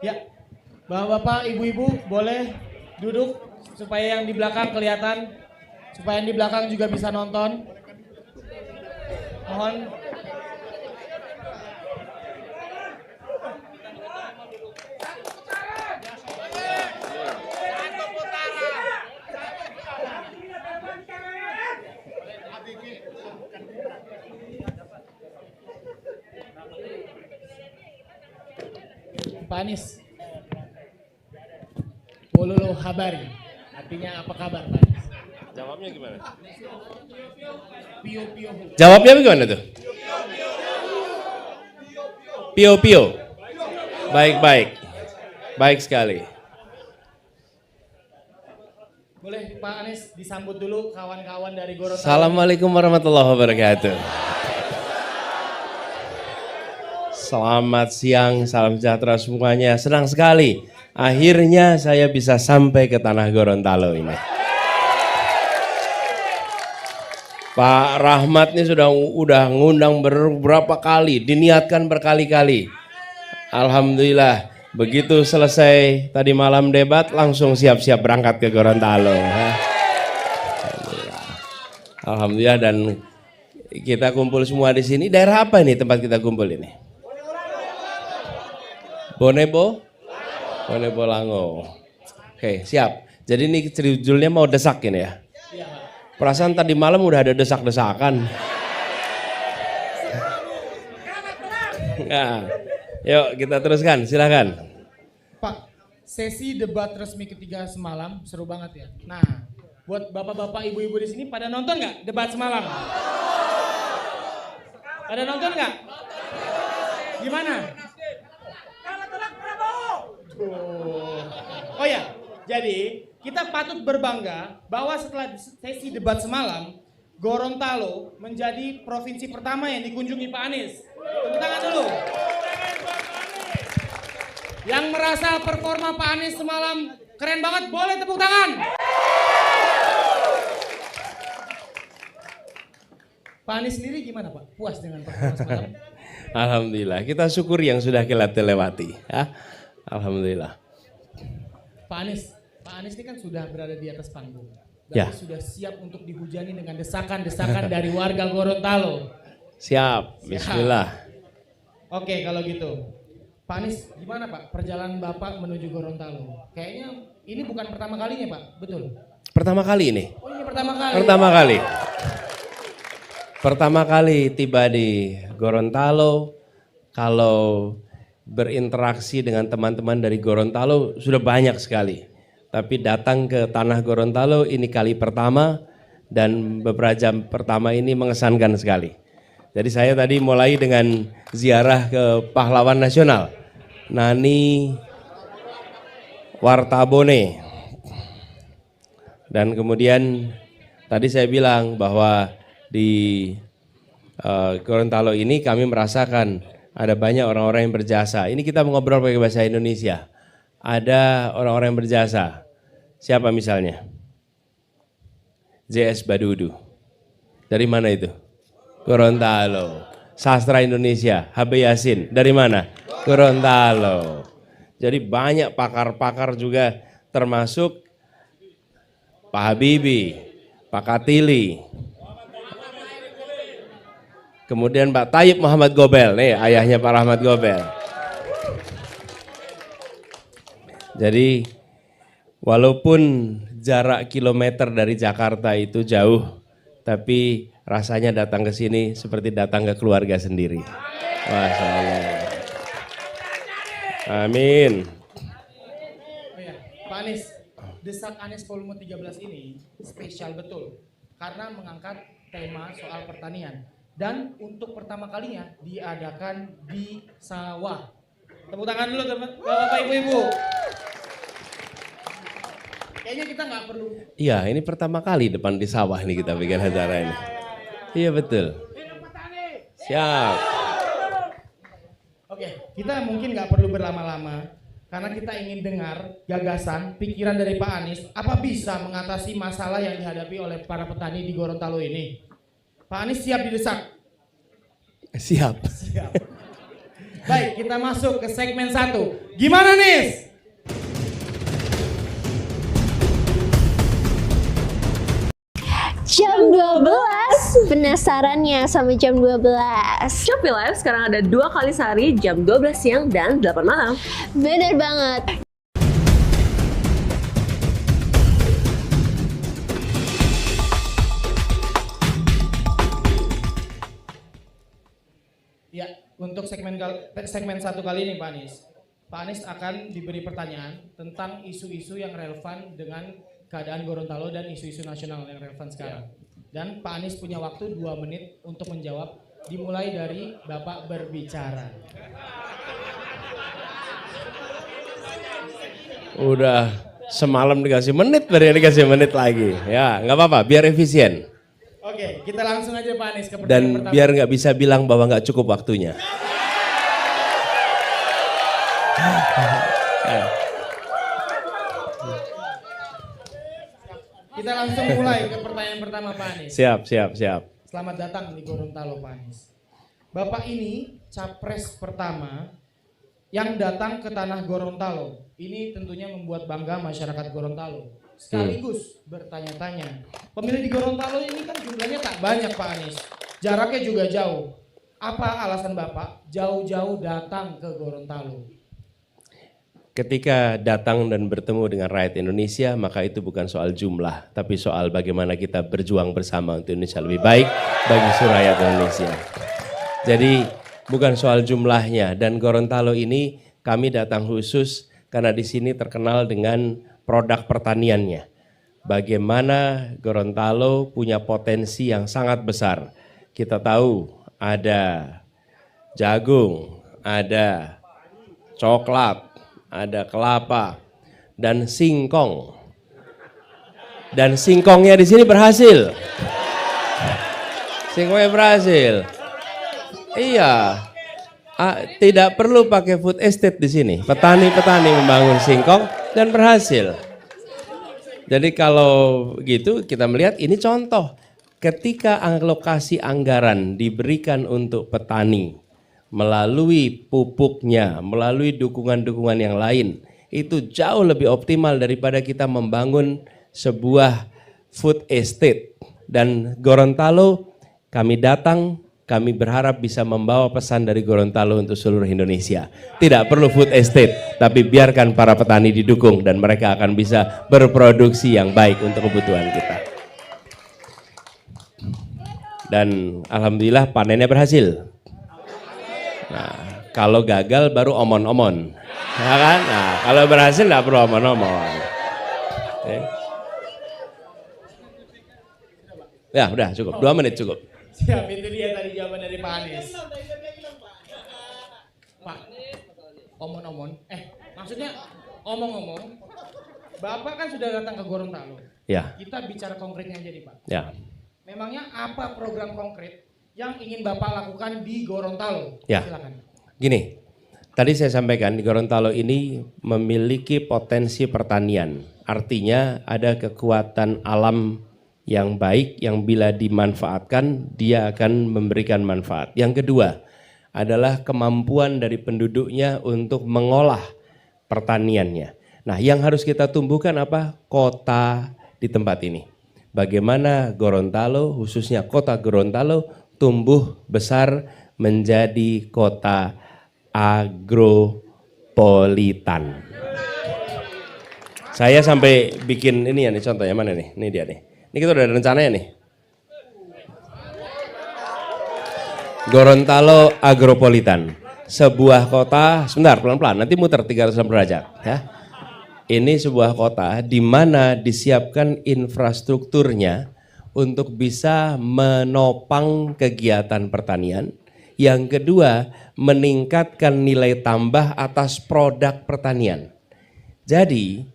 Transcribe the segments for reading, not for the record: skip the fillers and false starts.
Ya, bapak-bapak, ibu-ibu boleh duduk supaya yang di belakang kelihatan, supaya yang di belakang juga bisa nonton. Mohon. Pak Anies, Wololo habari, artinya apa kabar Pak Anies? Jawabnya gimana? Pio pio. Jawabnya gimana tuh? Pio pio. Baik. Baik sekali. Boleh Pak Anies disambut dulu kawan-kawan dari Gorontalo. Assalamualaikum warahmatullahi wabarakatuh. Selamat siang, salam sejahtera semuanya. Senang sekali. Akhirnya saya bisa sampai ke tanah Gorontalo ini. Pak Rahmat ini udah ngundang beberapa kali, diniatkan berkali-kali. Alhamdulillah, begitu selesai tadi malam debat langsung siap-siap berangkat ke Gorontalo. Alhamdulillah, dan kita kumpul semua di sini. Daerah apa ini tempat kita kumpul ini? Bonebo Lango. Oke, siap. Jadi ini judulnya mau desak ini ya. Perasaan tadi malam udah ada desak-desakan. Nah, yuk kita teruskan, silakan. Pak, sesi debat resmi ketiga semalam seru banget ya. Nah, buat bapak-bapak, ibu-ibu di sini pada nonton nggak debat semalam? Pada nonton nggak? Gimana? Oh ya, jadi kita patut berbangga bahwa setelah sesi debat semalam, Gorontalo menjadi provinsi pertama yang dikunjungi Pak Anies. Tepuk tangan dulu. Yang merasa performa Pak Anies semalam keren banget, boleh tepuk tangan. Pak Anies sendiri gimana Pak? Puas dengan performa semalam? Alhamdulillah, kita syukuri yang sudah kita lewati. Ya. Alhamdulillah. Pak Anies ini kan sudah berada di atas panggung. Berarti Ya. sudah siap untuk dihujani dengan desakan-desakan dari warga Gorontalo. Siap, bismillah. Oke, kalau gitu. Pak Anies, gimana Pak perjalanan Bapak menuju Gorontalo? Kayaknya ini bukan pertama kalinya Pak, betul? Pertama kali ini? Oh ini pertama kali? Pertama kali tiba di Gorontalo. Kalau berinteraksi dengan teman-teman dari Gorontalo sudah banyak sekali. Tapi datang ke tanah Gorontalo ini kali pertama, dan beberapa jam pertama ini mengesankan sekali. Jadi saya tadi mulai dengan ziarah ke pahlawan nasional, Nani Wartabone. Dan kemudian tadi saya bilang bahwa di Gorontalo ini kami merasakan ada banyak orang-orang yang berjasa. Ini kita mengobrol pakai bahasa Indonesia. Ada orang-orang yang berjasa. Siapa misalnya? JS Badudu. Dari mana itu? Gorontalo. Sastra Indonesia, HB Yasin. Dari mana? Gorontalo. Jadi banyak pakar-pakar juga, termasuk Pak Habibie, Pak Katili. Kemudian Pak Tayyip Muhammad Gobel, nih ayahnya Pak Rahmat Gobel. Jadi walaupun jarak kilometer dari Jakarta itu jauh, tapi rasanya datang ke sini seperti datang ke keluarga sendiri. Masya Allah. Amin. Oh ya, Pak Anies, Desak Anies volume 13 ini spesial betul karena mengangkat tema soal pertanian. Dan untuk pertama kalinya diadakan di sawah. Tepuk tangan dulu Bapak Ibu-ibu. Kayaknya kita nggak perlu. Iya, ini pertama kali depan di sawah nih kita bikin acara ini. Iya betul. Siap. Oke, kita mungkin nggak perlu berlama-lama karena kita ingin dengar gagasan, pikiran dari Pak Anies apa bisa mengatasi masalah yang dihadapi oleh para petani di Gorontalo ini. Pak Anies siap didesak? Siap. Siap. Baik, kita masuk ke segmen 1. Gimana Nis? Jam 12, penasarannya sampai jam 12. Shopee Live sekarang ada 2 kali sehari, jam 12 siang dan 8 malam. Bener banget. Ya, untuk segmen 1 kali ini Pak Anies akan diberi pertanyaan tentang isu-isu yang relevan dengan keadaan Gorontalo dan isu-isu nasional yang relevan sekarang. Dan Pak Anies punya waktu 2 menit untuk menjawab, dimulai dari Bapak berbicara. Udah semalam dikasih menit, baru dikasih menit lagi. Ya, nggak apa-apa, biar efisien. Oke, kita langsung aja Pak Anies ke pertanyaan Dan pertama. biar nggak bisa bilang bahwa nggak cukup waktunya. Kita langsung mulai ke pertanyaan pertama Pak Anies. Siap. Selamat datang di Gorontalo Pak Anies. Bapak ini capres pertama yang datang ke tanah Gorontalo. Ini tentunya membuat bangga masyarakat Gorontalo. Sekaligus bertanya-tanya, pemilih di Gorontalo ini kan jumlahnya tak banyak Pak Anies. Jaraknya juga jauh. Apa alasan Bapak jauh-jauh datang ke Gorontalo? Ketika datang dan bertemu dengan rakyat Indonesia, maka itu bukan soal jumlah, tapi soal bagaimana kita berjuang bersama untuk Indonesia lebih baik bagi seluruh rakyat Indonesia. Jadi bukan soal jumlahnya, dan Gorontalo ini kami datang khusus karena di sini terkenal dengan produk pertaniannya. Bagaimana Gorontalo punya potensi yang sangat besar. Kita tahu ada jagung, ada coklat, ada kelapa, dan singkong. Dan singkongnya di sini berhasil. Singkongnya berhasil. Iya. Tidak perlu pakai food estate di sini. Petani-petani membangun singkong dan berhasil. Jadi kalau gitu kita melihat ini contoh. Ketika alokasi anggaran diberikan untuk petani melalui pupuknya, melalui dukungan-dukungan yang lain, itu jauh lebih optimal daripada kita membangun sebuah food estate. Dan Gorontalo, kami datang, kami berharap bisa membawa pesan dari Gorontalo untuk seluruh Indonesia. Tidak perlu food estate, tapi biarkan para petani didukung dan mereka akan bisa berproduksi yang baik untuk kebutuhan kita. Dan alhamdulillah panennya berhasil. Nah, kalau gagal baru omon-omon, ya kan? Nah, kalau berhasil nggak perlu omon-omon. Oke. Ya, udah cukup. 2 menit cukup. Siap, itu dia tadi jawaban dari Pak Anies. Pak, omon-omon. Maksudnya omong-omong, Bapak kan sudah datang ke Gorontalo. Ya. Kita bicara konkretnya aja nih Pak. Ya. Memangnya apa program konkret yang ingin Bapak lakukan di Gorontalo? Ya. Silakan. Gini, tadi saya sampaikan di Gorontalo ini memiliki potensi pertanian. Artinya ada kekuatan alam yang baik yang bila dimanfaatkan dia akan memberikan manfaat. Yang kedua adalah kemampuan dari penduduknya untuk mengolah pertaniannya. Nah, yang harus kita tumbuhkan apa? Kota di tempat ini. Bagaimana Gorontalo, khususnya kota Gorontalo, tumbuh besar menjadi kota agropolitan. Saya sampai bikin ini ya nih contohnya, mana nih? Ini dia nih. Ini kita udah ada rencananya nih. Gorontalo agropolitan. Sebuah kota, sebentar pelan-pelan, nanti muter 360 derajat ya. Ini sebuah kota di mana disiapkan infrastrukturnya untuk bisa menopang kegiatan pertanian. Yang kedua, meningkatkan nilai tambah atas produk pertanian. Jadi,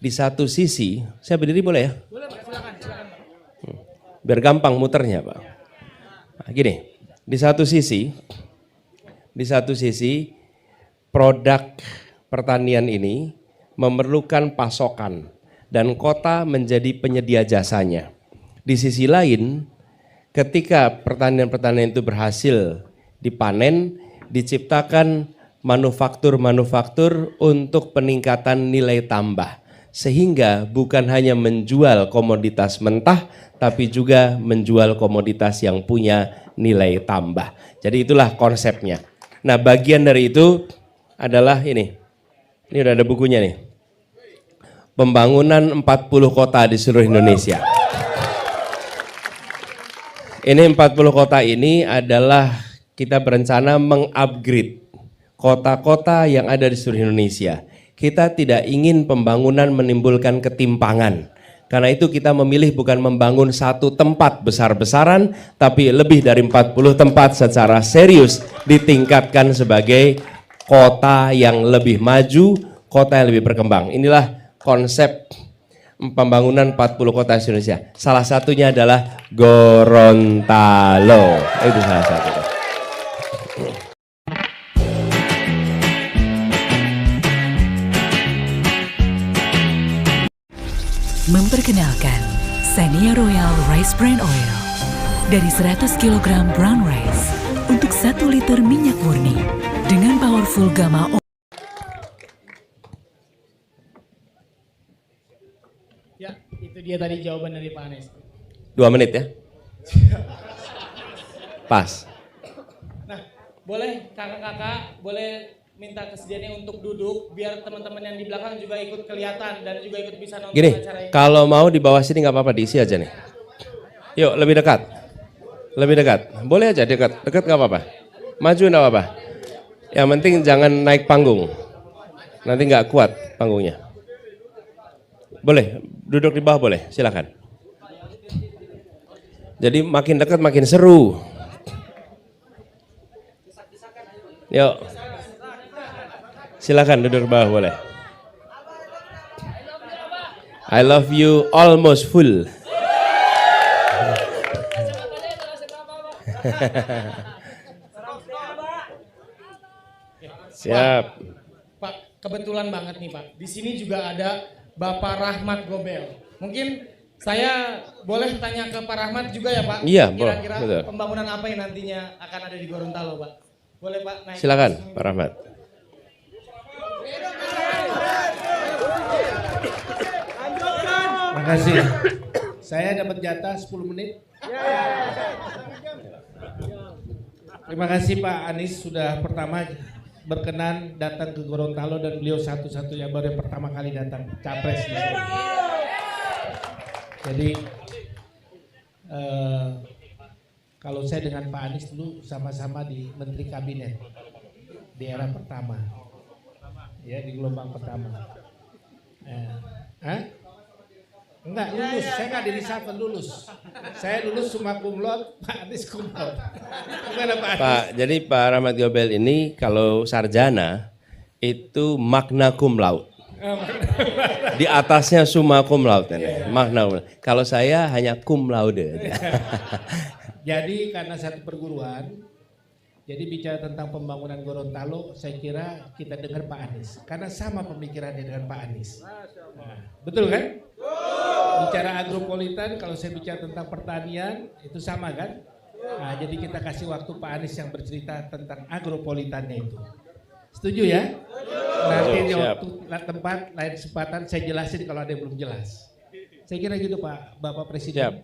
di satu sisi, saya berdiri boleh ya? Boleh Pak, silakan. Biar gampang muternya Pak. Nah, gini, di satu sisi produk pertanian ini memerlukan pasokan dan kota menjadi penyedia jasanya. Di sisi lain, ketika pertanian-pertanian itu berhasil dipanen, diciptakan manufaktur-manufaktur untuk peningkatan nilai tambah. Sehingga bukan hanya menjual komoditas mentah, tapi juga menjual komoditas yang punya nilai tambah. Jadi itulah konsepnya. Nah, bagian dari itu adalah ini. Ini udah ada bukunya nih. Pembangunan 40 kota di seluruh Indonesia. Ini 40 kota ini adalah kita berencana mengupgrade kota-kota yang ada di seluruh Indonesia. Kita tidak ingin pembangunan menimbulkan ketimpangan. Karena itu kita memilih bukan membangun satu tempat besar-besaran, tapi lebih dari 40 tempat secara serius ditingkatkan sebagai kota yang lebih maju, kota yang lebih berkembang. Inilah konsep pembangunan 40 kota Indonesia. Salah satunya adalah Gorontalo. Itu salah satunya. Memperkenalkan Sania Royal Rice Bran Oil. Dari 100 kg brown rice untuk 1 liter minyak murni dengan powerful gamma oil. Ya, itu dia tadi jawaban dari Pak Anies. 2 menit ya. Pas. Nah, boleh kakak-kakak, boleh minta kesediaannya untuk duduk biar teman-teman yang di belakang juga ikut kelihatan dan juga ikut bisa nonton Gini, acara ini. kalau mau di bawah sini nggak apa-apa, diisi aja nih. Yuk, lebih dekat. Lebih dekat. Boleh aja dekat. Dekat nggak apa-apa. Maju nggak apa-apa. Yang penting jangan naik panggung. Nanti nggak kuat panggungnya. Boleh, duduk di bawah boleh, silakan. Jadi makin dekat makin seru. Yuk. Silakan duduk di bawah boleh. I love you almost full. Siap. Pak, kebetulan banget nih Pak. Di sini juga ada Bapak Rahmat Gobel. Mungkin saya boleh tanya ke Pak Rahmat juga ya Pak? Iya, Kira-kira betul. pembangunan apa yang nantinya akan ada di Gorontalo Pak? Boleh Pak naik? Silakan Pak Rahmat. Terima kasih. Saya dapat jatah 10 menit. Terima kasih Pak Anies sudah pertama berkenan datang ke Gorontalo dan beliau satu-satunya baru yang pertama kali datang capres di sini. Jadi kalau saya dengan Pak Anies dulu sama-sama di Menteri Kabinet di era pertama, ya di gelombang pertama. Enggak lulus, saya nggak di reshuffle lulus. Saya lulus summa cum laude, Pak Anies cum laude. Gimana Pak Anies? Pak, jadi Pak Rahmat Gobel ini kalau sarjana itu magna cum laude. Di atasnya summa cum laude. Magna cum laude. Kalau saya hanya cum laude. Jadi karena satu perguruan, jadi bicara tentang pembangunan Gorontalo, saya kira kita dengar Pak Anies. Karena sama pemikirannya dengan Pak Anies. Nah, betul kan? Bicara agropolitan, kalau saya bicara tentang pertanian, itu sama kan? Nah, jadi kita kasih waktu Pak Anies yang bercerita tentang agropolitannya itu. Setuju ya? Nanti di waktu tempat lain kesempatan saya jelasin kalau ada yang belum jelas. Saya kira gitu Pak, Bapak Presiden. Siap.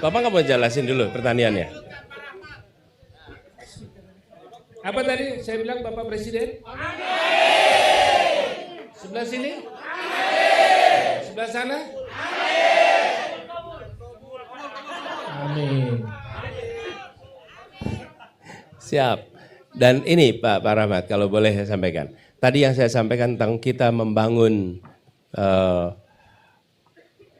Bapak nggak mau jelasin dulu pertaniannya? Apa tadi saya bilang Bapak Presiden? Sebelah sini? Sebelah sana? Amin. Siap. Dan ini Pak Rahmat, kalau boleh saya sampaikan. Tadi yang saya sampaikan tentang kita membangun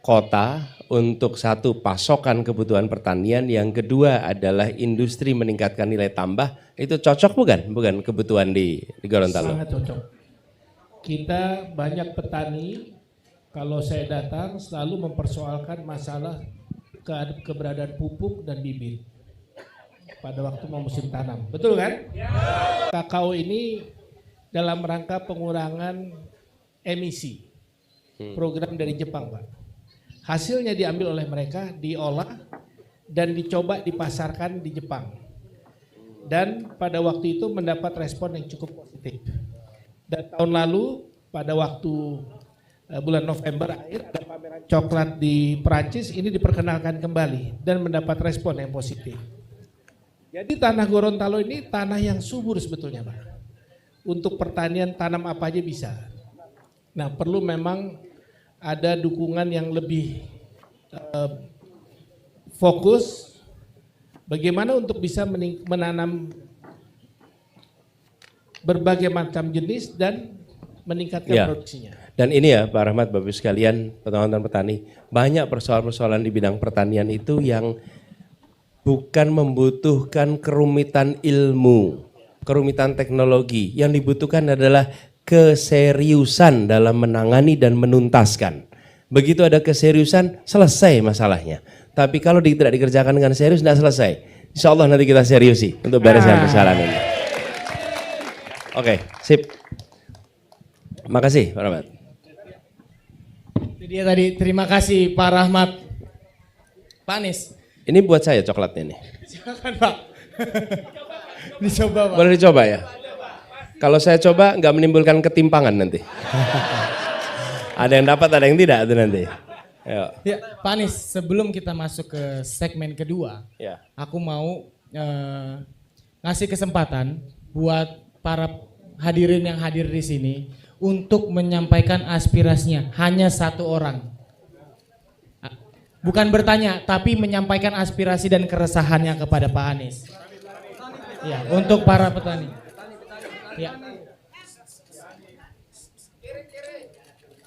kota untuk satu pasokan kebutuhan pertanian, yang kedua adalah industri meningkatkan nilai tambah, itu cocok bukan? Bukan kebutuhan di Gorontalo? Sangat cocok. Kita banyak petani, kalau saya datang selalu mempersoalkan masalah keberadaan pupuk dan bibit pada waktu mau musim tanam. Betul kan? Kakao ini dalam rangka pengurangan emisi, program dari Jepang Pak. Hasilnya diambil oleh mereka, diolah dan dicoba dipasarkan di Jepang. dan pada waktu itu mendapat respon yang cukup positif. Dan tahun lalu pada waktu bulan November akhir ada pameran coklat di Perancis, ini diperkenalkan kembali dan mendapat respon yang positif. Jadi tanah Gorontalo ini tanah yang subur sebetulnya Pak. Untuk pertanian tanam apa aja bisa. Nah perlu memang ada dukungan yang lebih fokus bagaimana untuk bisa menanam berbagai macam jenis dan meningkatkan Ya. produksinya. Dan ini ya Pak Rahmat, Bapak Ibu sekalian, teman-teman petani, banyak persoalan-persoalan di bidang pertanian itu yang bukan membutuhkan kerumitan ilmu, kerumitan teknologi. Yang dibutuhkan adalah keseriusan dalam menangani dan menuntaskan. Begitu ada keseriusan, selesai masalahnya. Tapi kalau tidak dikerjakan dengan serius, tidak selesai. Insya Allah nanti kita seriusi untuk bereskan persoalan ini. Oke, sip. Makasih Pak Rahmat. Itu dia tadi, terima kasih Pak Rahmat. Pak Anies, Ini buat saya coklatnya nih. silakan Pak. Dicoba Pak. Boleh dicoba ya? Kalau saya coba nggak menimbulkan ketimpangan nanti. Ada yang dapat, ada yang tidak itu nanti. Ayo. Ya, Pak Anies, sebelum kita masuk ke segmen kedua, Ya. aku mau ngasih kesempatan buat para hadirin yang hadir di sini untuk menyampaikan aspirasinya, hanya satu orang. Bukan bertanya, tapi menyampaikan aspirasi dan keresahannya kepada Pak Anies. Ya, untuk para petani. Ya.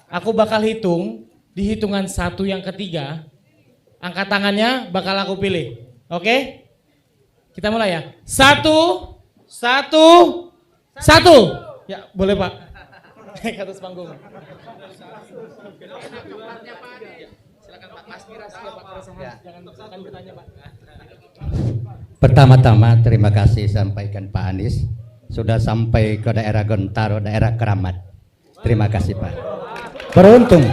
Aku bakal hitung, di hitungan 1 yang ketiga, angkat tangannya bakal aku pilih. Oke? Kita mulai ya. 1, 1, 1. Ya, boleh Pak. Naik atas panggung. Silakan Pak, aspirasi ya Pak, keresahan. Jangan bertanya Pak. Pertama-tama terima kasih sampaikan Pak Anies sudah sampai ke daerah Gorontalo, daerah Keramat. Terima kasih Pak. Beruntung,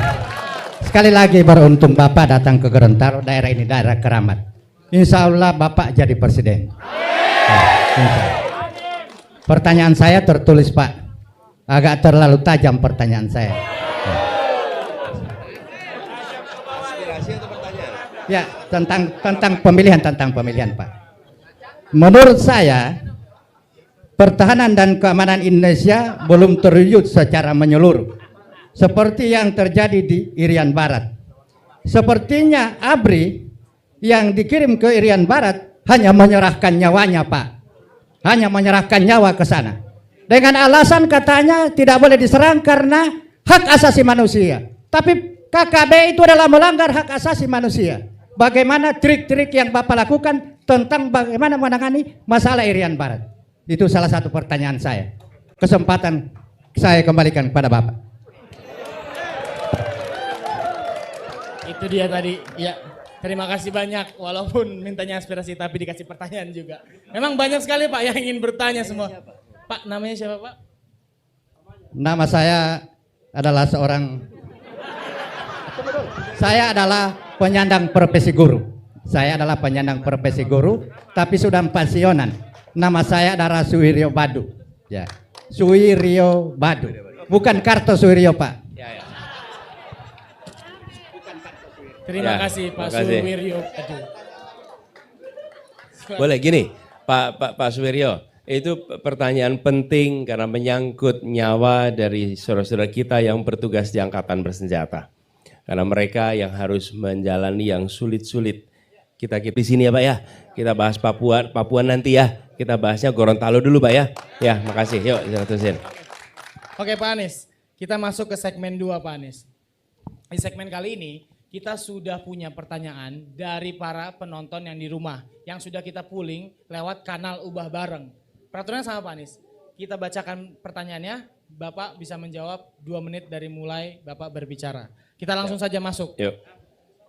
sekali lagi beruntung Bapak datang ke Gorontalo, daerah ini daerah Keramat. Insya Allah Bapak jadi presiden. Nah, insya Allah. Pertanyaan saya tertulis Pak, agak terlalu tajam pertanyaan saya. Ya, tentang pemilihan Pak. Menurut saya, pertahanan dan keamanan Indonesia belum terwujud secara menyeluruh. Seperti yang terjadi di Irian Barat. Sepertinya ABRI yang dikirim ke Irian Barat hanya menyerahkan nyawanya Pak. Hanya menyerahkan nyawa ke sana. Dengan alasan katanya tidak boleh diserang karena hak asasi manusia. Tapi KKB itu adalah melanggar hak asasi manusia. Bagaimana trik-trik yang Bapak lakukan tentang bagaimana menangani masalah Irian Barat? Itu salah satu pertanyaan saya. Kesempatan saya kembalikan kepada Bapak. Itu dia tadi. Ya, terima kasih banyak. Walaupun mintanya aspirasi tapi dikasih pertanyaan juga. Memang banyak sekali Pak yang ingin bertanya semua. Pak, namanya siapa Pak? Nama saya adalah penyandang profesi guru. Saya adalah penyandang profesi guru, tapi sudah pensiunan. Nama saya adalah Suwiryo Badu. Ya, Suwiryo Badu. Bukan Kartosuwiryo Pak. Terima Ya, kasih Pak makasih. Suwiryo Badu. Boleh gini, Pak Suwiryo, itu pertanyaan penting karena menyangkut nyawa dari saudara-saudara kita yang bertugas di angkatan bersenjata. Karena mereka yang harus menjalani yang sulit-sulit. Kita di sini ya Pak ya. Kita bahas Papua nanti ya. Kita bahasnya Gorontalo dulu Pak ya. Ya, makasih. Yuk, terusin. Oke Pak Anies, kita masuk ke segmen 2 Pak Anies. Di segmen kali ini kita sudah punya pertanyaan dari para penonton yang di rumah. Yang sudah kita pooling lewat kanal Ubah Bareng. Peraturannya sama Pak Anies. Kita bacakan pertanyaannya, Bapak bisa menjawab 2 menit dari mulai Bapak berbicara. Kita langsung saja masuk. Yuk.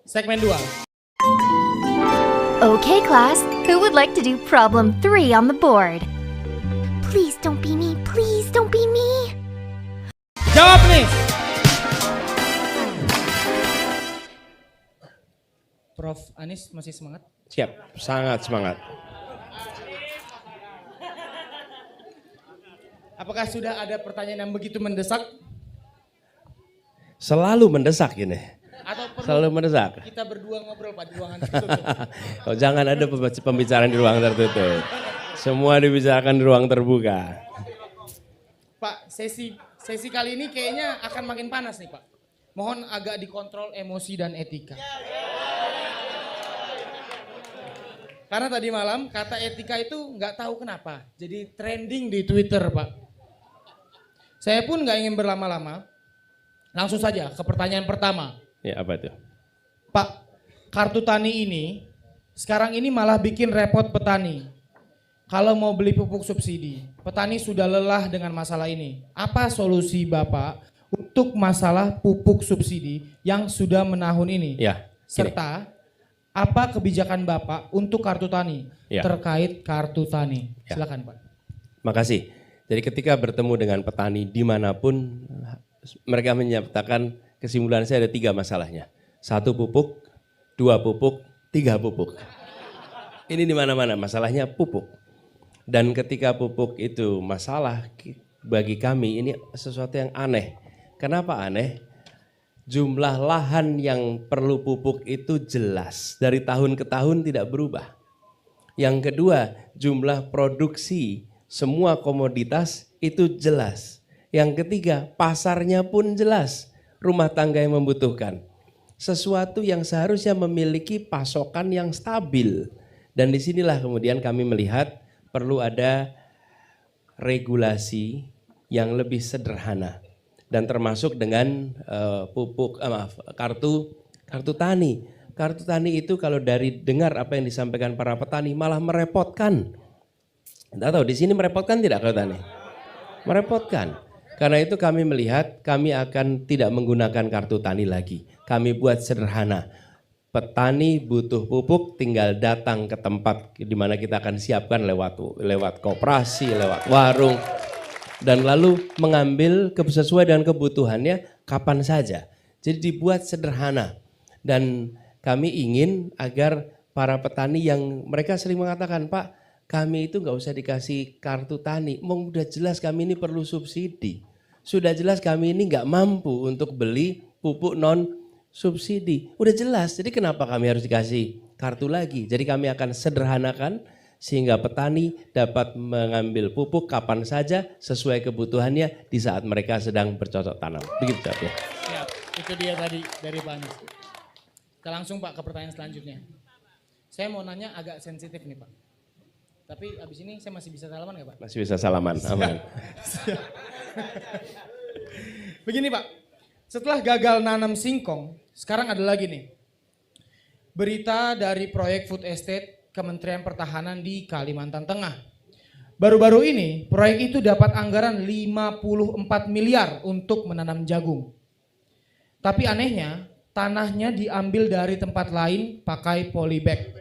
Segmen 2. Okay, class, who would like to do problem 3 on the board? Please don't be me, please don't be me. Jawab nih. Prof. Anies masih semangat? Siap, sangat semangat. Apakah sudah ada pertanyaan yang begitu mendesak? Selalu mendesak ini. Atau perlu Selalu mendesak. kita berdua ngobrol Pak di ruangan tertutup? Oh, jangan ada pembicaraan di ruang tertutup. Semua dibicarakan di ruang terbuka. Pak, sesi kali ini kayaknya akan makin panas nih Pak. Mohon agak dikontrol emosi dan etika. Karena tadi malam kata etika itu nggak tahu kenapa jadi trending di Twitter Pak. Saya pun nggak ingin berlama-lama, langsung saja ke pertanyaan pertama. Ya, apa itu? Pak, kartu tani ini sekarang ini malah bikin repot petani. Kalau mau beli pupuk subsidi, petani sudah lelah dengan masalah ini. Apa solusi Bapak untuk masalah pupuk subsidi yang sudah menahun ini? Ya, gini. Serta apa kebijakan Bapak untuk kartu tani Ya. terkait kartu tani? Ya. Silakan Pak. Makasih. Jadi ketika bertemu dengan petani dimanapun, mereka menyatakan kesimpulan saya ada 3 masalahnya. 1 pupuk, 2 pupuk, 3 pupuk. Ini di mana-mana masalahnya pupuk. Dan ketika pupuk itu masalah bagi kami ini sesuatu yang aneh. Kenapa aneh? Jumlah lahan yang perlu pupuk itu jelas. Dari tahun ke tahun tidak berubah. Yang kedua, jumlah produksi semua komoditas itu jelas. Yang ketiga, pasarnya pun jelas. Rumah tangga yang membutuhkan. Sesuatu yang seharusnya memiliki pasokan yang stabil. Dan disinilah kemudian kami melihat perlu ada regulasi yang lebih sederhana. Dan termasuk dengan kartu tani. Kartu tani itu kalau dari dengar apa yang disampaikan para petani malah merepotkan. Tidak tahu di sini merepotkan tidak kartu tani? Merepotkan. Karena itu kami melihat kami akan tidak menggunakan kartu tani lagi. Kami buat sederhana. Petani butuh pupuk tinggal datang ke tempat di mana kita akan siapkan lewat koperasi, lewat warung. Dan lalu mengambil sesuai dengan kebutuhannya kapan saja. Jadi dibuat sederhana. Dan kami ingin agar para petani yang mereka sering mengatakan, Pak, kami itu nggak usah dikasih kartu tani. Udah jelas kami ini perlu subsidi. Sudah jelas kami ini nggak mampu untuk beli pupuk non subsidi. Udah jelas. Jadi kenapa kami harus dikasih kartu lagi? Jadi kami akan sederhanakan sehingga petani dapat mengambil pupuk kapan saja sesuai kebutuhannya di saat mereka sedang bercocok tanam. Begitu ya. Siap, itu dia tadi dari Pak Anies. Kita langsung Pak ke pertanyaan selanjutnya. Saya mau nanya agak sensitif nih Pak. Tapi abis ini saya masih bisa salaman nggak Pak? Masih bisa salaman, aman. Begini Pak, setelah gagal nanam singkong, sekarang ada lagi nih. Berita dari proyek food estate Kementerian Pertahanan di Kalimantan Tengah. Baru-baru ini proyek itu dapat anggaran 54 miliar untuk menanam jagung. Tapi anehnya tanahnya diambil dari tempat lain pakai polybag.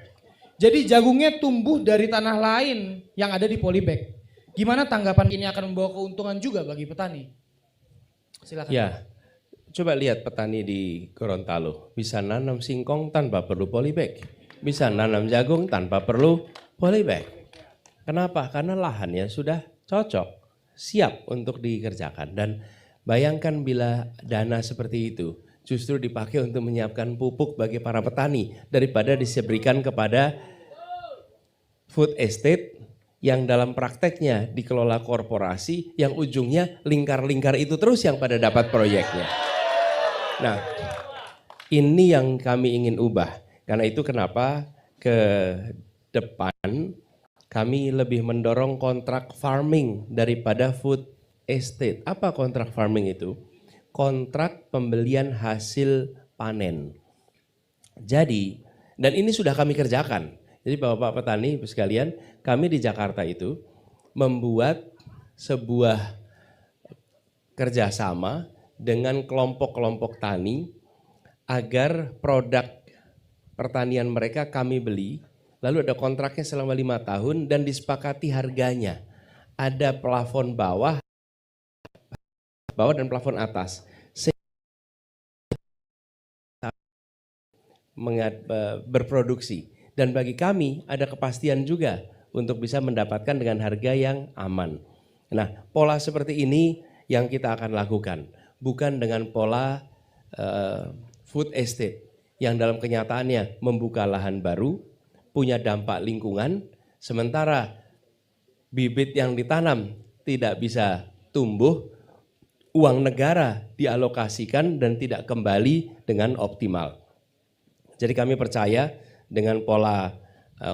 Jadi jagungnya tumbuh dari tanah lain yang ada di polybag. Gimana tanggapan ini akan membawa keuntungan juga bagi petani? Silakan. Ya, coba lihat petani di Gorontalo. Bisa nanam singkong tanpa perlu polybag. Bisa nanam jagung tanpa perlu polybag. Kenapa? Karena lahannya sudah cocok, siap untuk dikerjakan. Dan bayangkan bila dana seperti itu justru dipakai untuk menyiapkan pupuk bagi para petani daripada diberikan kepada food estate yang dalam prakteknya dikelola korporasi yang ujungnya lingkar-lingkar itu terus yang pada dapat proyeknya. Nah, ini yang kami ingin ubah. Karena itu kenapa ke depan kami lebih mendorong kontrak farming daripada food estate. Apa kontrak farming itu? Kontrak pembelian hasil panen. Jadi, dan ini sudah kami kerjakan. Jadi Bapak petani sekalian, kami di Jakarta itu membuat sebuah kerjasama dengan kelompok-kelompok tani agar produk pertanian mereka kami beli, lalu ada kontraknya selama 5 tahun dan disepakati harganya. Ada plafon bawah dan plafon atas. Berproduksi. Dan bagi kami ada kepastian juga untuk bisa mendapatkan dengan harga yang aman. Nah, pola seperti ini yang kita akan lakukan, bukan dengan pola food estate yang dalam kenyataannya membuka lahan baru, punya dampak lingkungan, sementara bibit yang ditanam tidak bisa tumbuh, uang negara dialokasikan dan tidak kembali dengan optimal. Jadi kami percaya dengan pola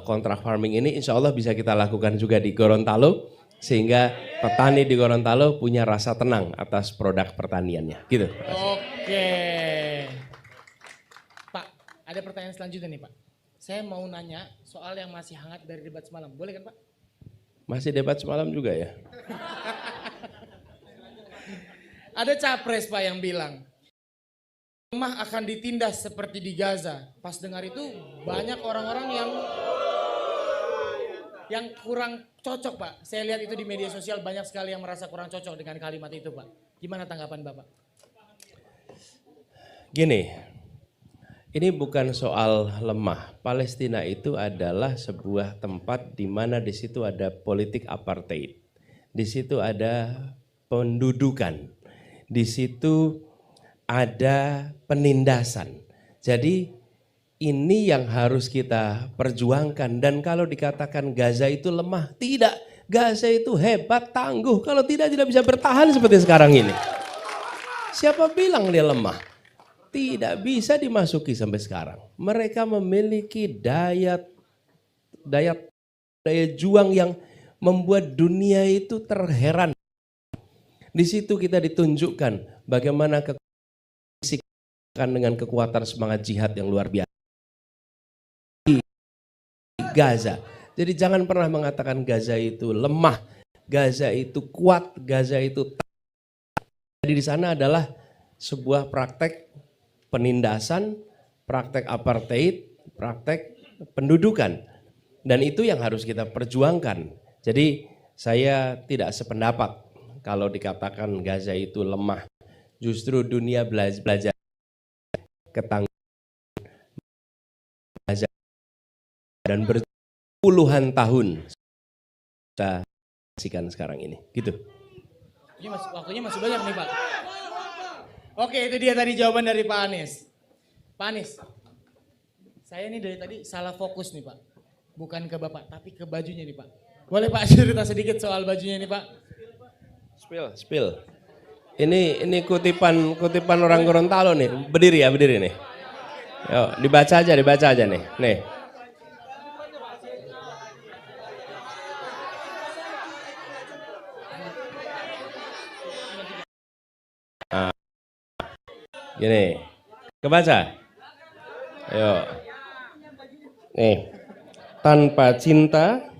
kontrak farming ini insya Allah bisa kita lakukan juga di Gorontalo, sehingga petani di Gorontalo punya rasa tenang atas produk pertaniannya. Gitu. Oke. Pak, ada pertanyaan selanjutnya nih Pak. Saya mau nanya soal yang masih hangat dari debat semalam. Boleh kan Pak? Masih debat semalam juga ya? Ada capres Pak yang bilang, lemah akan ditindas seperti di Gaza. Pas dengar itu banyak orang-orang yang kurang cocok Pak. Saya lihat itu di media sosial banyak sekali yang merasa kurang cocok dengan kalimat itu Pak. Gimana tanggapan Bapak? Gini, ini bukan soal lemah. Palestina itu adalah sebuah tempat di mana di situ ada politik apartheid. Di situ ada pendudukan. Di situ ada penindasan. Jadi ini yang harus kita perjuangkan. Dan kalau dikatakan Gaza itu lemah, tidak. Gaza itu hebat, tangguh. Kalau tidak bisa bertahan seperti sekarang ini. Siapa bilang dia lemah? Tidak bisa dimasuki sampai sekarang. Mereka memiliki daya juang yang membuat dunia itu terheran. Di situ kita ditunjukkan bagaimana dengan kekuatan semangat jihad yang luar biasa. Di Gaza. Jadi jangan pernah mengatakan Gaza itu lemah, Gaza itu kuat, Gaza itu jadi di sana adalah sebuah praktek penindasan, praktek apartheid, praktek pendudukan. Dan itu yang harus kita perjuangkan. Jadi saya tidak sependapat kalau dikatakan Gaza itu lemah. Justru dunia belajar ketangguhan dan berpuluhan tahun kita saksikan sekarang ini. Gitu. Waktunya masih banyak nih Pak. Oke, itu dia tadi jawaban dari Pak Anies. Pak Anies, saya ini dari tadi salah fokus nih Pak. Bukan ke Bapak, tapi ke bajunya nih Pak. Boleh Pak cerita sedikit soal bajunya nih Pak? Spill. Ini kutipan orang Gorontalo nih. Berdiri nih. Yuk, dibaca aja nih. Nih. Nah. Gini. Kebaca? Ayo. Nih. Tanpa cinta,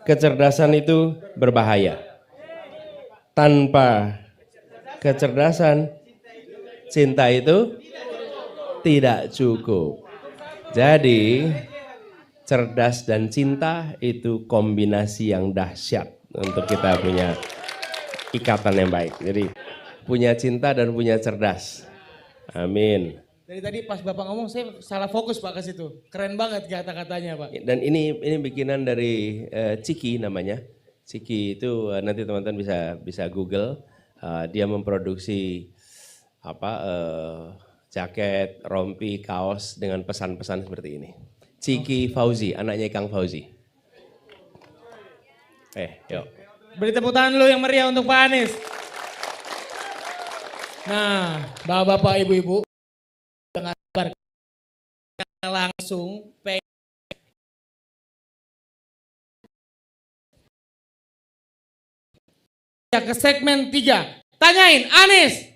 kecerdasan itu berbahaya. Tanpa kecerdasan, cinta itu tidak cukup. Jadi, cerdas dan cinta itu kombinasi yang dahsyat untuk kita punya ikatan yang baik. Jadi, punya cinta dan punya cerdas. Amin. Dari tadi pas Bapak ngomong saya salah fokus Pak ke situ. Keren banget kata-katanya Pak. Dan ini bikinan dari Ciki namanya. Ciki itu nanti teman-teman bisa Google. Dia memproduksi jaket, rompi, kaos dengan pesan-pesan seperti ini. Ciki Fauzi, anaknya Kang Fauzi. Yuk. Beri tepuk tangan dulu yang meriah untuk Pak Anies. Nah, bapak-bapak, ibu-ibu, dengan langsung ke segmen 3. Tanyain Anies.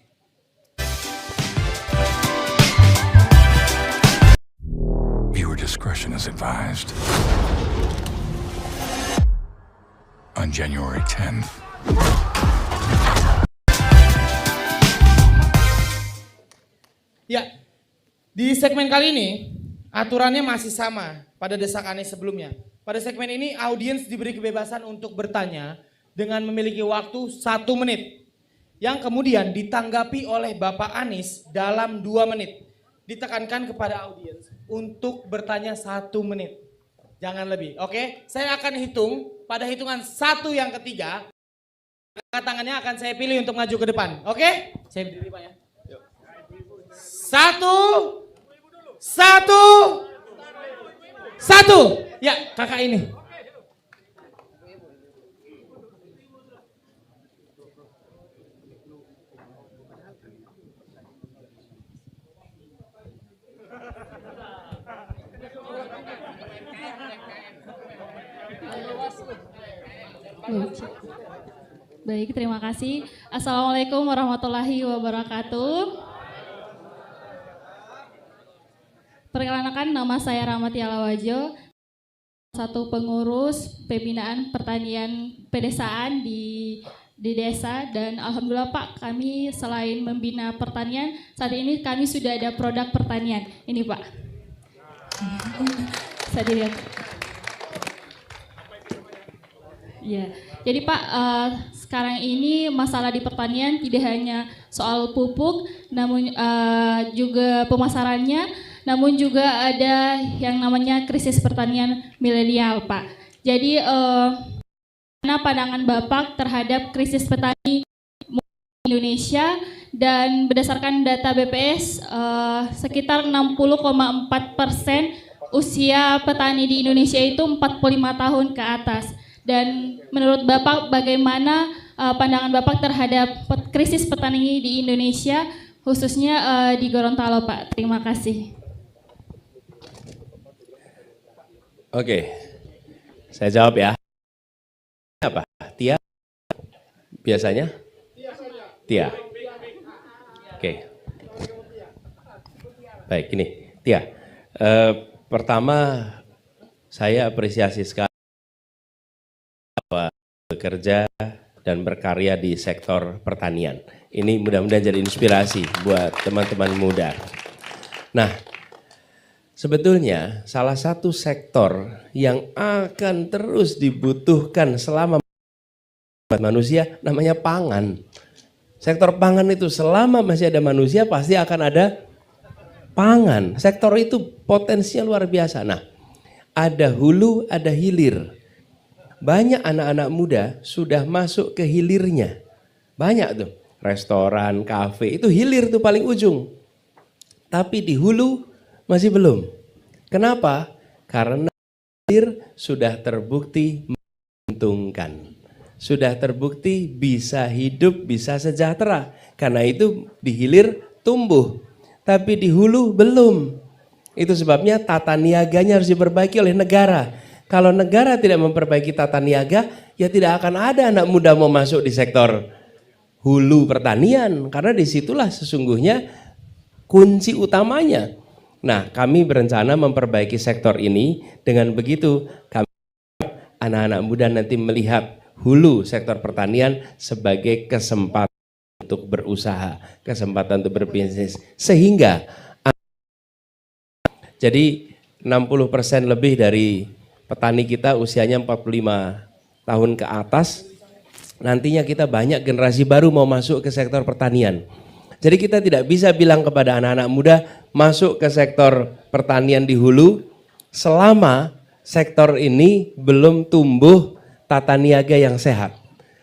Viewer discretion is advised. On January 10th. Ya, di segmen kali ini aturannya masih sama pada desak Anies sebelumnya. Pada segmen ini audiens diberi kebebasan untuk bertanya dengan memiliki waktu 1 menit. Yang kemudian ditanggapi oleh Bapak Anies dalam 2 menit. Ditekankan kepada audiens untuk bertanya 1 menit. Jangan lebih, oke? Saya akan hitung pada hitungan 1 yang ketiga, angkat tangannya akan saya pilih untuk maju ke depan. Oke? Saya berdiri Pak ya. 1. Ya, kakak ini. Baik, terima kasih. Assalamualaikum warahmatullahi wabarakatuh. Perkenalkan, nama saya Rahmati Alawajo, satu pengurus pembinaan pertanian pedesaan di desa, dan alhamdulillah Pak, kami selain membina pertanian, saat ini kami sudah ada produk pertanian. Ini Pak. Saya dilihat. Ya, jadi Pak, sekarang ini masalah di pertanian tidak hanya soal pupuk, namun juga pemasarannya, namun juga ada yang namanya krisis pertanian milenial, Pak. Jadi, mana pandangan Bapak terhadap krisis petani Indonesia, dan berdasarkan data BPS, sekitar 60,4% usia petani di Indonesia itu 45 tahun ke atas. Dan menurut Bapak, bagaimana pandangan Bapak terhadap krisis petani di Indonesia, khususnya di Gorontalo, Pak? Terima kasih. Oke, saya jawab ya. Apa? Tia? Biasanya? Tia. Oke. Baik, ini Tia. Pertama, saya apresiasi sekali bekerja dan berkarya di sektor pertanian. Ini mudah-mudahan jadi inspirasi buat teman-teman muda. Nah, sebetulnya salah satu sektor yang akan terus dibutuhkan selama manusia namanya pangan. Sektor pangan itu selama masih ada manusia pasti akan ada pangan. Sektor itu potensinya luar biasa. Nah, ada hulu, ada hilir. Banyak anak-anak muda sudah masuk ke hilirnya. Banyak tuh, restoran, kafe, itu hilir tuh paling ujung. Tapi di hulu masih belum. Kenapa? Karena hilir sudah terbukti menguntungkan. Sudah terbukti bisa hidup, bisa sejahtera. Karena itu di hilir tumbuh. Tapi di hulu belum. Itu sebabnya tata niaganya harus diperbaiki oleh negara. Kalau negara tidak memperbaiki tata niaga, ya tidak akan ada anak muda mau masuk di sektor hulu pertanian. Karena disitulah sesungguhnya kunci utamanya. Nah, kami berencana memperbaiki sektor ini. Dengan begitu, kami anak-anak muda nanti melihat hulu sektor pertanian sebagai kesempatan untuk berusaha, kesempatan untuk berbisnis. Sehingga, jadi 60% lebih dari petani kita usianya 45 tahun ke atas, nantinya kita banyak generasi baru mau masuk ke sektor pertanian. Jadi kita tidak bisa bilang kepada anak-anak muda masuk ke sektor pertanian di hulu selama sektor ini belum tumbuh tata niaga yang sehat.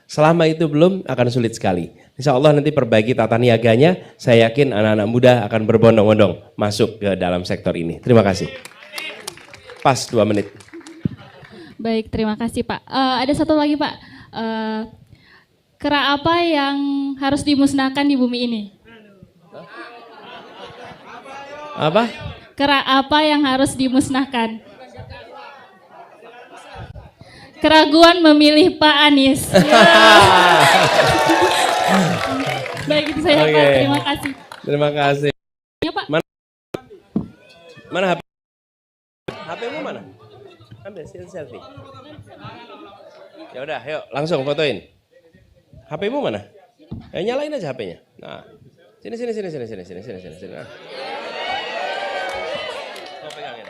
Selama itu belum, akan sulit sekali. Insya Allah nanti perbaiki tata niaganya, saya yakin anak-anak muda akan berbondong-bondong masuk ke dalam sektor ini. Terima kasih. Pas 2 menit. Baik, terima kasih Pak. Ada satu lagi Pak, kera apa yang harus dimusnahkan di bumi ini? Apa? Kera apa yang harus dimusnahkan? Keraguan memilih Pak Anies. Baik, itu saya Pak, terima kasih. Terima kasih. Ya, Pak. Mana HP? HP-mu mana? Ambil selfie. Ya udah, yuk langsung fotoin. HP-mu mana? Nyalain aja HP-nya. Nah, sini. Nah. Oh, pegangin.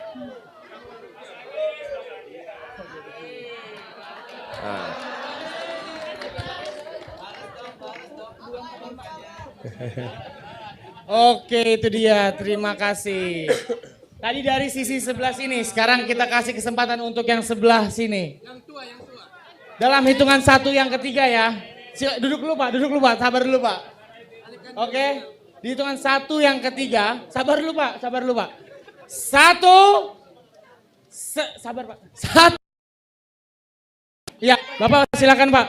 Nah. Oke, itu dia. Terima kasih. Tadi dari sisi sebelah sini, sekarang kita kasih kesempatan untuk yang sebelah sini. Yang tua. Dalam hitungan 1 yang ketiga ya. Duduk dulu Pak, sabar dulu Pak. Oke, di hitungan 1 yang ketiga, sabar dulu Pak. 1, sabar Pak. 1. Ya, Bapak silakan Pak.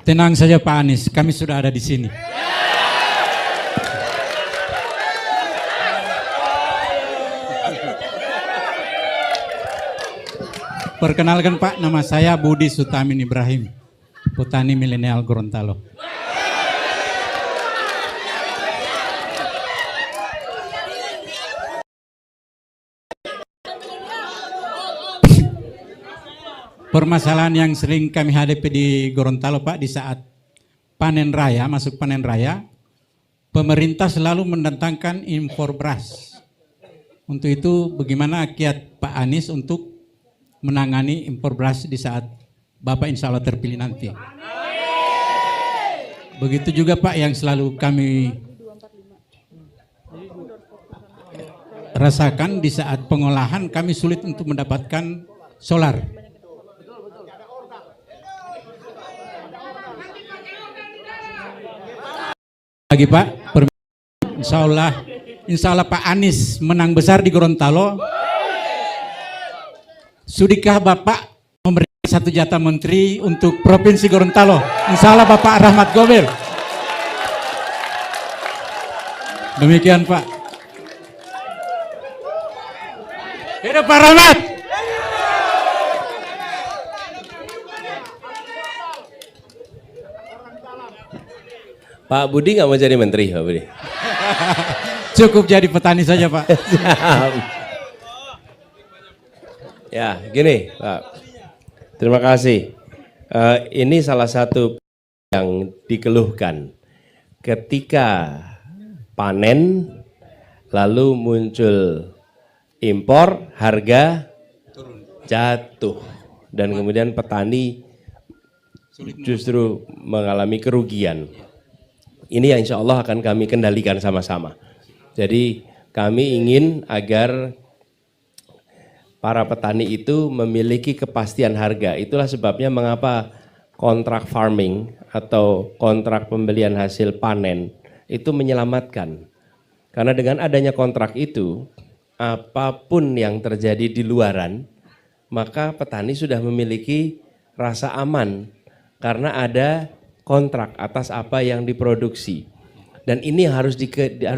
Tenang saja Pak Anies, kami sudah ada di sini. Perkenalkan Pak, nama saya Budi Sutamin Ibrahim, petani milenial Gorontalo. Permasalahan yang sering kami hadapi di Gorontalo Pak, di saat panen raya, masuk panen raya, pemerintah selalu mendatangkan impor beras. Untuk itu bagaimana kiat Pak Anies untuk menangani impor beras di saat Bapak insya Allah terpilih nanti. Begitu juga Pak yang selalu kami rasakan di saat pengolahan kami sulit untuk mendapatkan solar. Lagi Pak, insya Allah Pak Anies menang besar di Gorontalo. Sudikah Bapak memberikan 1 jatah menteri untuk Provinsi Gorontalo? Insya Allah Bapak Rahmat Gobel. Demikian Pak. Hidup Pak Rahmat. Pak Budi nggak mau jadi menteri, Pak Budi? Cukup jadi petani saja Pak. Ya, gini Pak. Terima kasih. Ini salah satu yang dikeluhkan. Ketika panen, lalu muncul impor, harga jatuh. Dan kemudian petani justru mengalami kerugian. Ini yang insya Allah akan kami kendalikan sama-sama. Jadi kami ingin agar para petani itu memiliki kepastian harga. Itulah sebabnya mengapa kontrak farming atau kontrak pembelian hasil panen itu menyelamatkan. Karena dengan adanya kontrak itu, apapun yang terjadi di luaran, maka petani sudah memiliki rasa aman karena ada kontrak atas apa yang diproduksi. Dan ini harus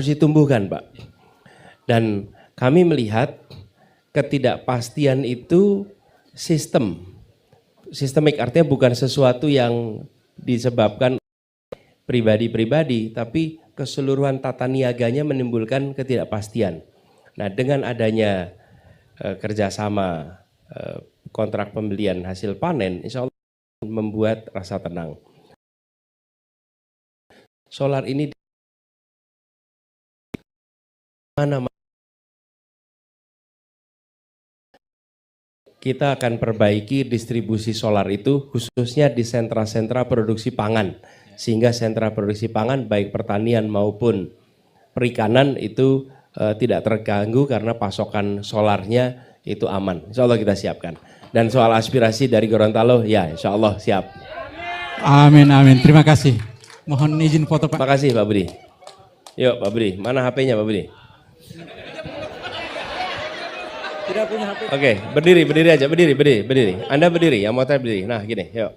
ditumbuhkan, Pak. Dan kami melihat ketidakpastian itu sistemik, artinya bukan sesuatu yang disebabkan pribadi-pribadi, tapi keseluruhan tata niaganya menimbulkan ketidakpastian. Nah, dengan adanya kerjasama kontrak pembelian hasil panen, insya Allah membuat rasa tenang. Solar ini mana kita akan perbaiki distribusi solar itu khususnya di sentra-sentra produksi pangan, sehingga sentra produksi pangan baik pertanian maupun perikanan itu tidak terganggu karena pasokan solarnya itu aman. Insya Allah kita siapkan. Dan soal aspirasi dari Gorontalo, ya insya Allah siap. Amin, amin. Terima kasih. Mohon izin foto Pak. Terima kasih Pak Budi. Yuk Pak Budi, mana HP-nya Pak Budi? Tidak punya HP. Oke, berdiri aja, berdiri. Anda berdiri, yang motor berdiri. Nah gini, yuk.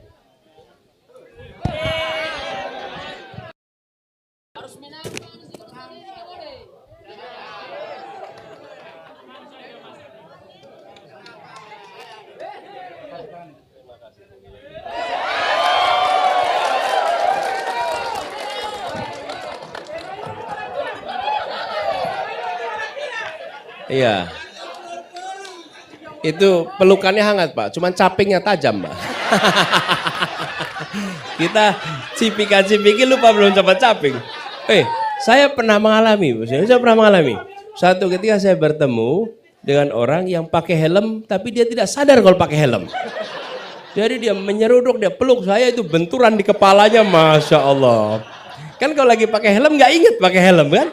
Iya. Itu pelukannya hangat Pak, cuman capingnya tajam Pak. Kita cipika-cipiki lupa belum coba caping. Saya pernah mengalami, Satu ketika saya bertemu dengan orang yang pakai helm, tapi dia tidak sadar kalau pakai helm. Jadi dia menyeruduk, dia peluk saya itu benturan di kepalanya, Masya Allah. Kan kalau lagi pakai helm nggak inget pakai helm kan?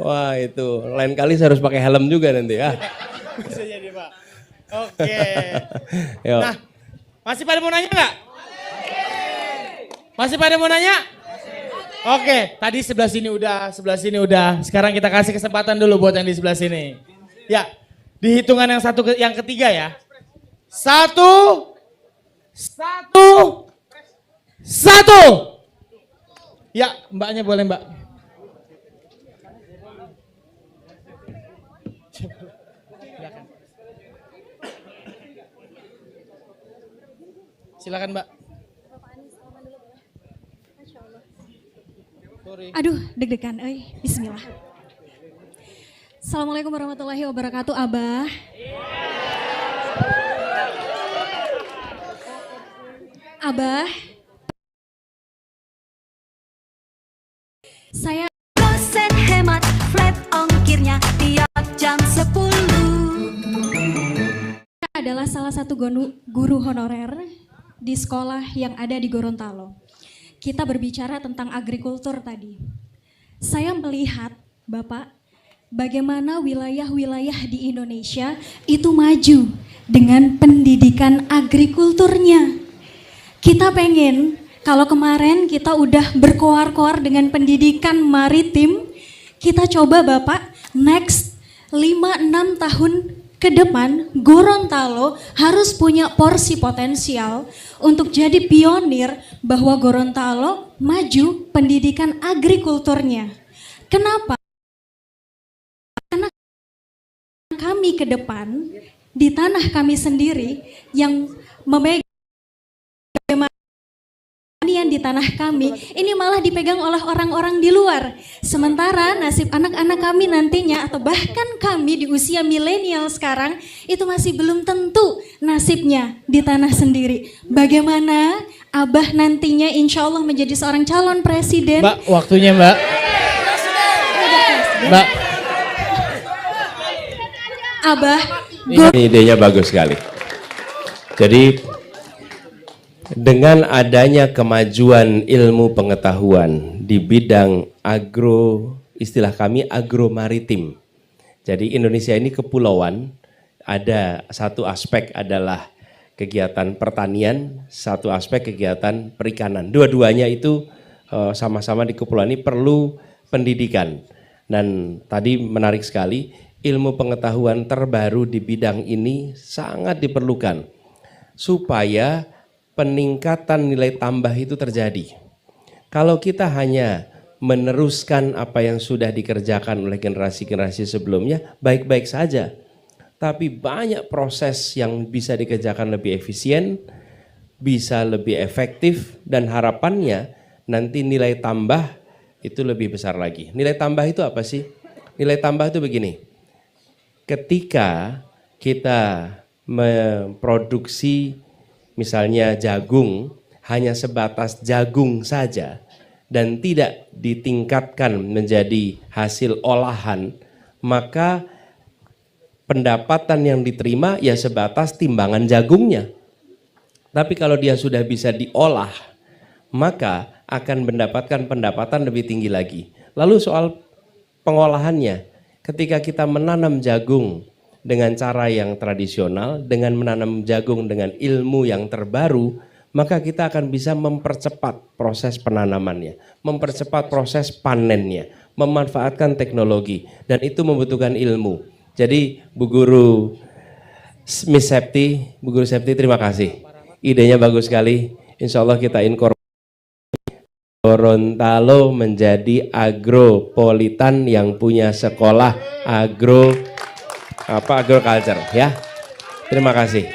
Wah itu lain kali saya harus pakai helm juga nanti ya. Bisa jadi Pak. Oke. Yuk. Nah, masih pada mau nanya nggak? Masih pada mau nanya? Oke, tadi sebelah sini udah. Sekarang kita kasih kesempatan dulu buat yang di sebelah sini. Ya, di hitungan yang ketiga ya. Satu. Ya, mbaknya boleh mbak. Silakan mbak. Aduh, deg-degan, bismillah. Assalamualaikum warahmatullahi wabarakatuh, Abah. Abah, saya dosen hemat flat ongkirnya tiap jam 10. Adalah salah satu guru honorer di sekolah yang ada di Gorontalo. Kita berbicara tentang agrikultur tadi. Saya melihat, Bapak, bagaimana wilayah-wilayah di Indonesia itu maju dengan pendidikan agrikulturnya. Kita pengen, kalau kemarin kita udah berkoar-koar dengan pendidikan maritim, kita coba Bapak, next 5-6 tahun ke depan Gorontalo harus punya porsi potensial untuk jadi pionir bahwa Gorontalo maju pendidikan agrikulturnya. Kenapa? Karena kami ke depan di tanah kami sendiri yang memegang pertanian di tanah kami, ini malah dipegang oleh orang-orang di luar. Sementara nasib anak-anak kami nantinya atau bahkan kami di usia milenial sekarang itu masih belum tentu nasibnya di tanah sendiri. Bagaimana Abah nantinya insya Allah menjadi seorang calon presiden? Mbak, waktunya Mbak. Mbak. Abah. Ini idenya bagus sekali. Jadi dengan adanya kemajuan ilmu pengetahuan di bidang istilah kami agro maritim. Jadi Indonesia ini kepulauan, ada satu aspek adalah kegiatan pertanian, satu aspek kegiatan perikanan. Dua-duanya itu sama-sama di kepulauan ini perlu pendidikan. Dan tadi menarik sekali, ilmu pengetahuan terbaru di bidang ini sangat diperlukan supaya peningkatan nilai tambah itu terjadi. Kalau kita hanya meneruskan apa yang sudah dikerjakan oleh generasi-generasi sebelumnya, baik-baik saja. Tapi banyak proses yang bisa dikerjakan lebih efisien, bisa lebih efektif, dan harapannya nanti nilai tambah itu lebih besar lagi. Nilai tambah itu apa sih? Nilai tambah itu begini, ketika kita memproduksi misalnya jagung hanya sebatas jagung saja dan tidak ditingkatkan menjadi hasil olahan, maka pendapatan yang diterima ya sebatas timbangan jagungnya. Tapi kalau dia sudah bisa diolah, maka akan mendapatkan pendapatan lebih tinggi lagi. Lalu soal pengolahannya, ketika kita menanam jagung dengan cara yang tradisional, dengan menanam jagung dengan ilmu yang terbaru, maka kita akan bisa mempercepat proses penanamannya, mempercepat proses panennya, memanfaatkan teknologi, dan itu membutuhkan ilmu. Jadi Bu Guru Miss Septi, Bu Guru Septi terima kasih. Idenya bagus sekali, insya Allah kita inkorporasi Gorontalo menjadi agropolitan yang punya sekolah agriculture ya. Terima kasih.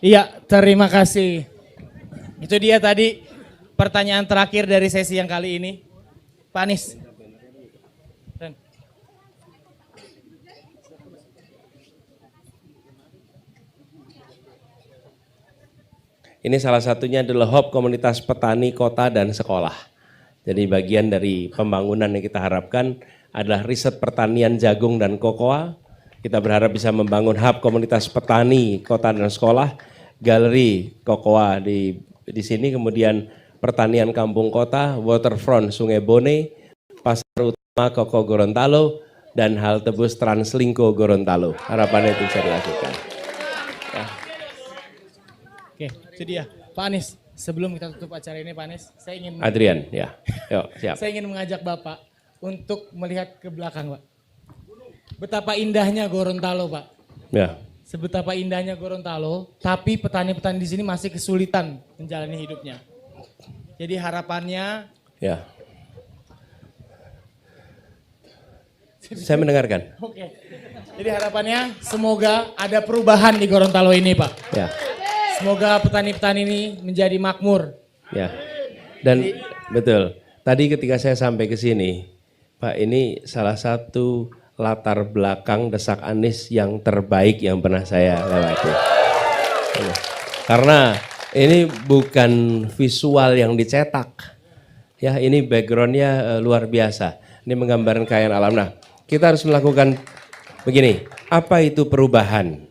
Iya, terima kasih. Itu dia tadi pertanyaan terakhir dari sesi yang kali ini. Pak Anies. Ini salah satunya adalah hub komunitas petani kota dan sekolah. Jadi bagian dari pembangunan yang kita harapkan adalah riset pertanian jagung dan kokoa. Kita berharap bisa membangun hub komunitas petani kota dan sekolah, galeri kokoa di sini, kemudian pertanian kampung kota, waterfront Sungai Bone, pasar utama Koko Gorontalo, dan halte bus Translingko Gorontalo. Harapannya itu bisa dilakukan. Ya. Oke, itu dia. Pak Anies, sebelum kita tutup acara ini Pak Anies, saya ingin Adrian, ya. Yuk, siap. Saya ingin mengajak Bapak untuk melihat ke belakang, Pak. Betapa indahnya Gorontalo, Pak. Ya. Sebetapa indahnya Gorontalo, tapi petani-petani di sini masih kesulitan menjalani hidupnya. Jadi harapannya, Ya. Saya mendengarkan. Oke. Jadi harapannya semoga ada perubahan di Gorontalo ini, Pak. Ya. Semoga petani-petani ini menjadi makmur. Ya. Dan betul. Tadi ketika saya sampai ke sini, Pak, ini salah satu latar belakang desak Anies yang terbaik yang pernah saya lewati. Karena ini bukan visual yang dicetak. Ya, ini backgroundnya luar biasa. Ini menggambarkan kekayaan alam. Nah, kita harus melakukan begini. Apa itu perubahan?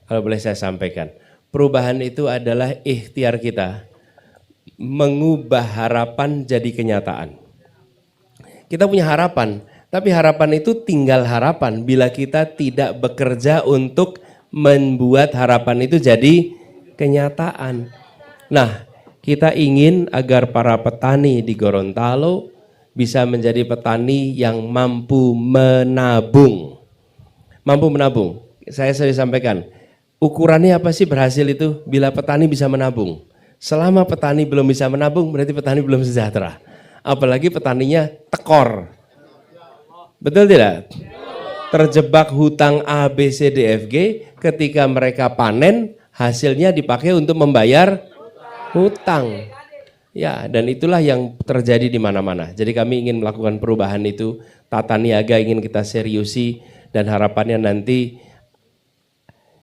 Kalau boleh saya sampaikan. Perubahan itu adalah ikhtiar kita mengubah harapan jadi kenyataan. Kita punya harapan, tapi harapan itu tinggal harapan bila kita tidak bekerja untuk membuat harapan itu jadi kenyataan. Nah, kita ingin agar para petani di Gorontalo bisa menjadi petani yang mampu menabung. Mampu menabung. Saya sering sampaikan, ukurannya apa sih berhasil itu? Bila petani bisa menabung. Selama petani belum bisa menabung, berarti petani belum sejahtera. Apalagi petaninya tekor. Betul tidak? Terjebak hutang A, B, C, D, F, G, ketika mereka panen, hasilnya dipakai untuk membayar hutang. Ya, dan itulah yang terjadi di mana-mana. Jadi kami ingin melakukan perubahan itu, tata niaga ingin kita seriusi, dan harapannya nanti